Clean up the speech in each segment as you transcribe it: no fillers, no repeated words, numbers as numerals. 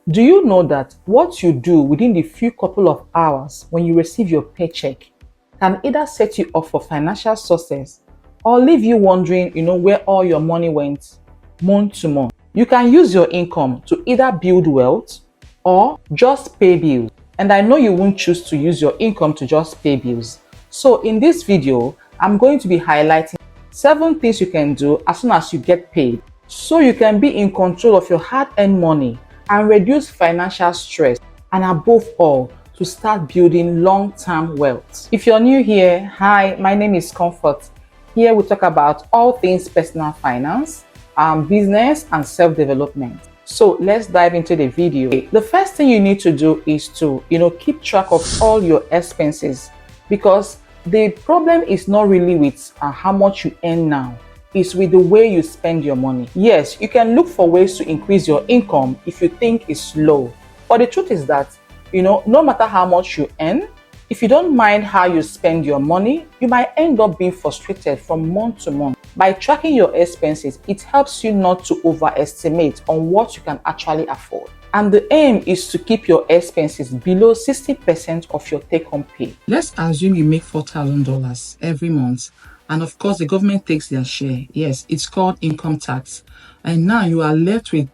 Do you know that what you do within the few couple of hours when you receive your paycheck can either set you up for financial success or leave you wondering, where all your money went month to month? You can use your income to either build wealth or just pay bills. And I know you won't choose to use your income to just pay bills. So in this video, I'm going to be highlighting 7 things you can do as soon as you get paid so you can be in control of your hard-earned money and reduce financial stress, and above all, to start building long-term wealth. If you're new here, hi, my name is Comfort. Here we talk about all things personal finance, business and self-development. So let's dive into the video. The first thing you need to do is to, keep track of all your expenses, because the problem is not really with how much you earn now. It's with the way you spend your money. Yes, you can look for ways to increase your income if you think it's low. But the truth is that, no matter how much you earn, if you don't mind how you spend your money, you might end up being frustrated from month to month. By tracking your expenses, it helps you not to overestimate on what you can actually afford. And the aim is to keep your expenses below 60% of your take-home pay. Let's assume you make $4,000 every month. And of course, the government takes their share. Yes, it's called income tax. And now you are left with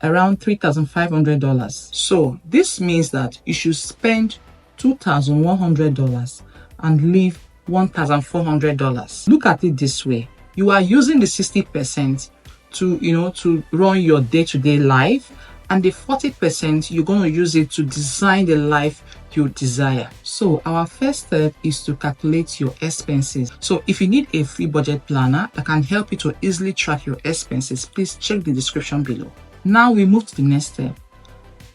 around $3,500. So this means that you should spend $2,100 and leave $1,400. Look at it this way. You are using the 60% to run your day-to-day life, and the 40% you're going to use it to design the life you desire. So our first step is to calculate your expenses. So if you need a free budget planner that can help you to easily track your expenses, please check the description below. Now we move to the next step.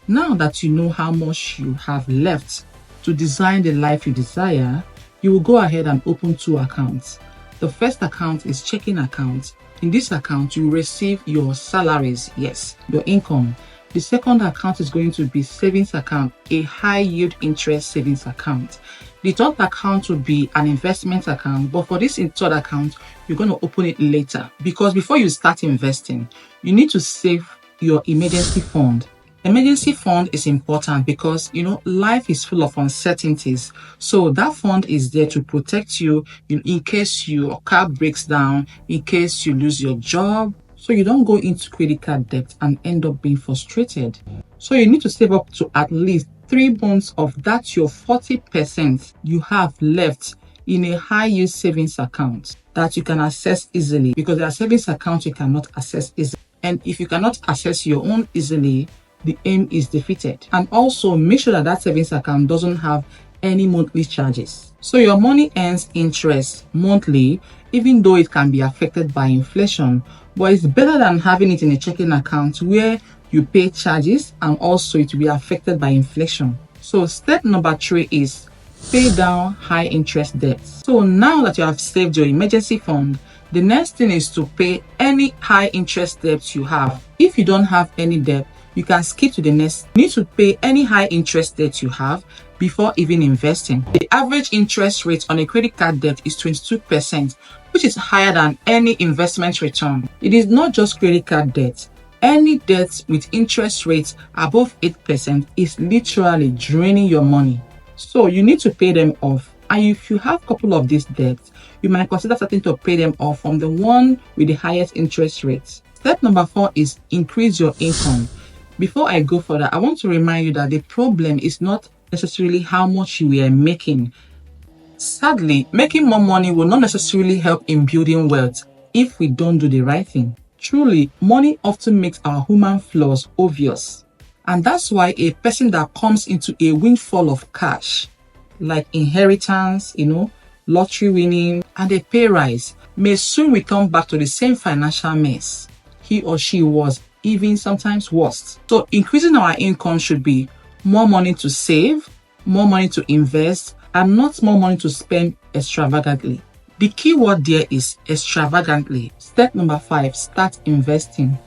Now that you know how much you have left to design the life you desire, you will go ahead and open 2 accounts. The first account is checking account. In this account, you receive your salaries, yes, your income. The second account is going to be savings account, a high yield interest savings account. The third account will be an investment account, but for this third account, you're going to open it later, because before you start investing, you need to save your emergency fund. Emergency fund is important because, life is full of uncertainties. So that fund is there to protect you in case your car breaks down, in case you lose your job, so you don't go into credit card debt and end up being frustrated. So you need to save up to at least 3 months of that your 40% you have left in a high yield savings account that you can access easily, because there are savings accounts you cannot access easily. And if you cannot access your own easily, the aim is defeated. And also make sure that savings account doesn't have any monthly charges. So your money earns interest monthly, even though it can be affected by inflation, but it's better than having it in a checking account where you pay charges and also it will be affected by inflation. So step number 3 is pay down high interest debts. So now that you have saved your emergency fund, the next thing is to pay any high interest debts you have. If you don't have any debt, you can skip to the next. You need to pay any high interest debt you have before even investing. The average interest rate on a credit card debt is 22%, which is higher than any investment return. It is not just credit card debt. Any debt with interest rates above 8% is literally draining your money. So you need to pay them off. And if you have a couple of these debts, you might consider starting to pay them off from the one with the highest interest rates. Step number 4 is increase your income. Before I go further, I want to remind you that the problem is not necessarily how much you are making. Sadly, making more money will not necessarily help in building wealth if we don't do the right thing. Truly, money often makes our human flaws obvious. And that's why a person that comes into a windfall of cash, like inheritance, lottery winning, and a pay rise, may soon return back to the same financial mess he or she was, even sometimes worse. So increasing our income should be more money to save, more money to invest, and not more money to spend extravagantly. The key word there is extravagantly. Step number 5, start investing.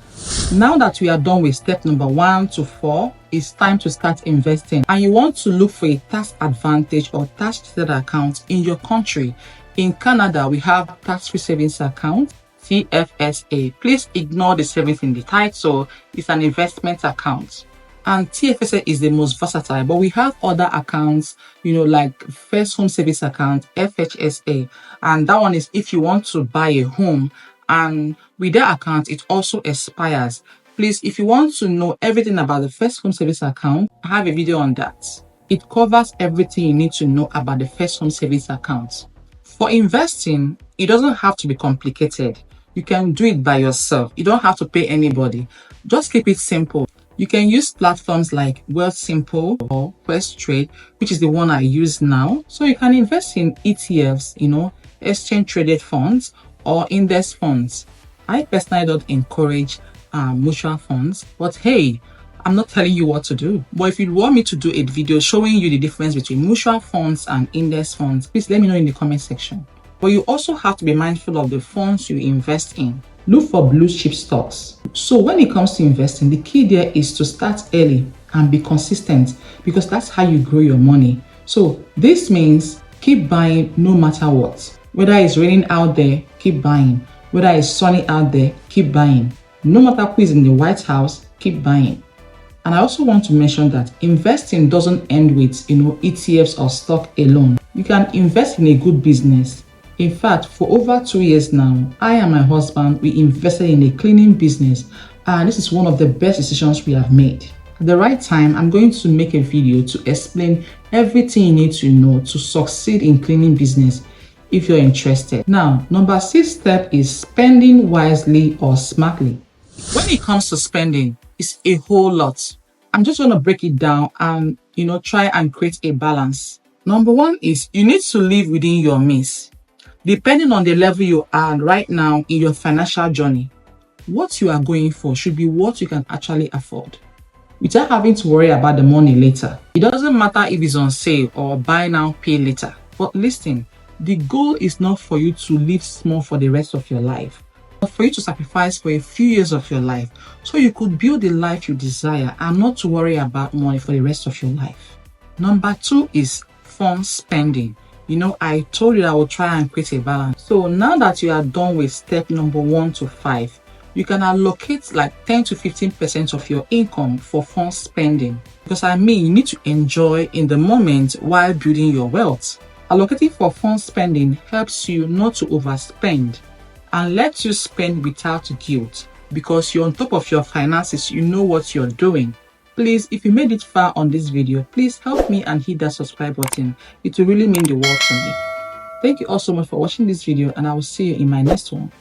Now that we are done with step number 1 to 4, it's time to start investing. And you want to look for a tax advantage or tax-treated account in your country. In Canada, we have tax-free savings account, TFSA. Please ignore the savings in the title. It's an investment account. And TFSA is the most versatile, but we have other accounts, like First Home Service Account, FHSA. And that one is if you want to buy a home, and with that account, it also expires. Please, if you want to know everything about the First Home Service Account, I have a video on that. It covers everything you need to know about the First Home Service Account. For investing, it doesn't have to be complicated. You can do it by yourself. You don't have to pay anybody. Just keep it simple. You can use platforms like Simple or Questrade, which is the one I use now. So you can invest in ETFs, exchange traded funds or index funds. I personally don't encourage mutual funds, but hey, I'm not telling you what to do. But if you want me to do a video showing you the difference between mutual funds and index funds, please let me know in the comment section. But you also have to be mindful of the funds you invest in. Look for blue chip stocks. So when it comes to investing, the key there is to start early and be consistent, because that's how you grow your money. So this means keep buying no matter what. Whether it's raining out there, keep buying. Whether it's sunny out there, keep buying. No matter who is in the White House, keep buying. And I also want to mention that investing doesn't end with, ETFs or stock alone. You can invest in a good business. In fact, for over 2 years now, I and my husband, we invested in a cleaning business, and this is one of the best decisions we have made. At the right time, I'm going to make a video to explain everything you need to know to succeed in cleaning business if you're interested. Now, number 6 step is spending wisely or smartly. When it comes to spending, it's a whole lot. I'm just going to break it down and, try and create a balance. Number 1 is you need to live within your means. Depending on the level you are right now in your financial journey, what you are going for should be what you can actually afford, without having to worry about the money later. It doesn't matter if it's on sale or buy now, pay later. But listen, the goal is not for you to live small for the rest of your life, but for you to sacrifice for a few years of your life so you could build the life you desire and not to worry about money for the rest of your life. Number 2 is fun spending. I told you I will try and create a balance. So now that you are done with step number 1 to 5, you can allocate like 10 to 15% of your income for fun spending. Because you need to enjoy in the moment while building your wealth. Allocating for fun spending helps you not to overspend and lets you spend without guilt, because you're on top of your finances, you know what you're doing. Please, if you made it far on this video, please help me and hit that subscribe button. It will really mean the world to me. Thank you all so much for watching this video, and I will see you in my next one.